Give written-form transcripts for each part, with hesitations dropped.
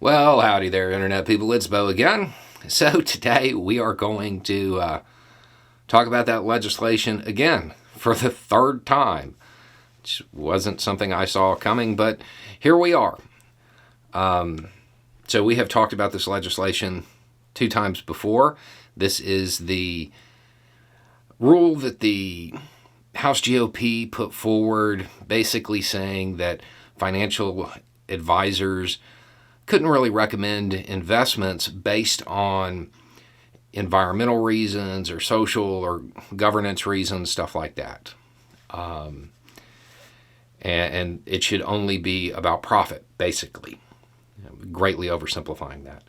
Well, howdy there, Internet people. It's Bo again. So today we are going to talk about that legislation again for the third time, which wasn't something I saw coming, but here we are. So we have talked about this legislation 2 times before. This is the rule that the House GOP put forward, basically saying that financial advisors couldn't really recommend investments based on environmental reasons or social or governance reasons, stuff like that. And it should only be about profit, basically. Greatly oversimplifying that.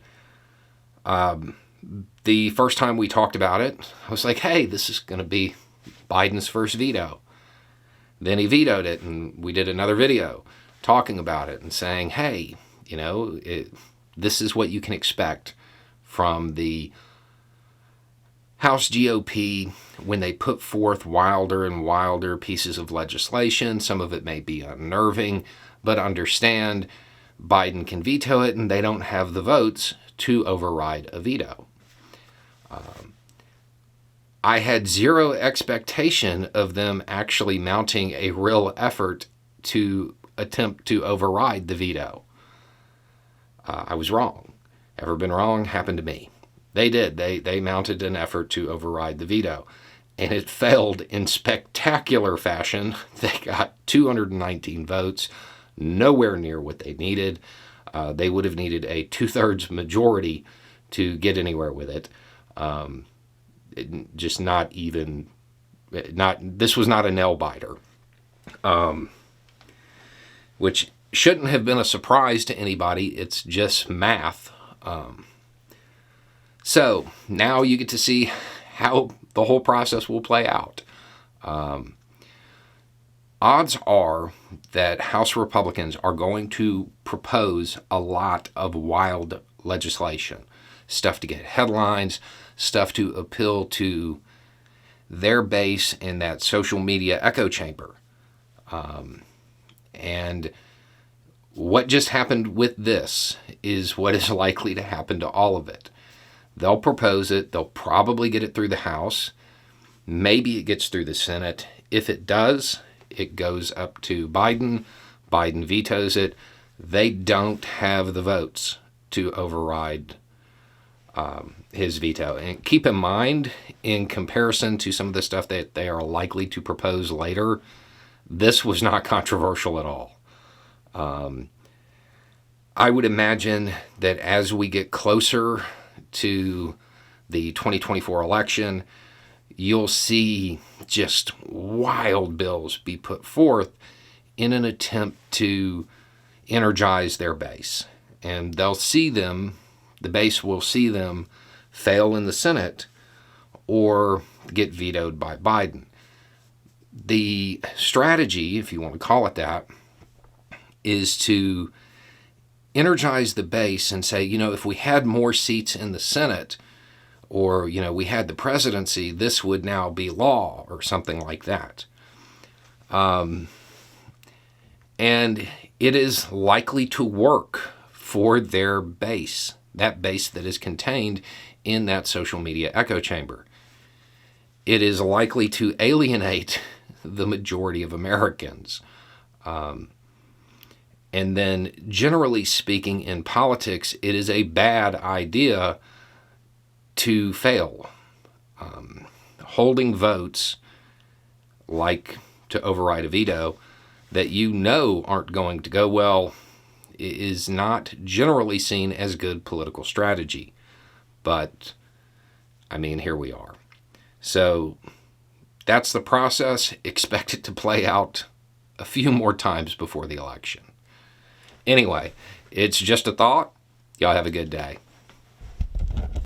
The first time we talked about it, I was like, hey, this is going to be Biden's first veto. Then he vetoed it, and we did another video talking about it and saying, hey, this is what you can expect from the House GOP when they put forth wilder and wilder pieces of legislation. Some of it may be unnerving, but understand Biden can veto it and they don't have the votes to override a veto. I had zero expectation of them actually mounting a real effort to attempt to override the veto. I was wrong. Ever been wrong? Happened to me. They did. They mounted an effort to override the veto, and it failed in spectacular fashion. They got 219 votes, nowhere near what they needed. They would have needed a 2/3 majority to get anywhere with it. This was not a nail biter, which shouldn't have been a surprise to anybody. It's just math. So now you get to see how the whole process will play out. Odds are that House Republicans are going to propose a lot of wild legislation, stuff to get headlines, stuff to appeal to their base in that social media echo chamber. And what just happened with this is what is likely to happen to all of it. They'll propose it. They'll probably get it through the House. Maybe it gets through the Senate. If it does, it goes up to Biden. Biden vetoes it. They don't have the votes to override his veto. And keep in mind, in comparison to some of the stuff that they are likely to propose later, this was not controversial at all. I would imagine that as we get closer to the 2024 election, you'll see just wild bills be put forth in an attempt to energize their base. And they'll see them, the base will see them fail in the Senate or get vetoed by Biden. The strategy, if you want to call it that, is to energize the base and say, if we had more seats in the Senate or, we had the presidency, this would now be law or something like that. And it is likely to work for their base, that base that is contained in that social media echo chamber. It is likely to alienate the majority of Americans. And then, generally speaking, in politics, it is a bad idea to fail. Holding votes, like to override a veto, that aren't going to go well, is not generally seen as good political strategy. But, here we are. So, that's the process. Expect it to play out a few more times before the election. Anyway, it's just a thought. Y'all have a good day.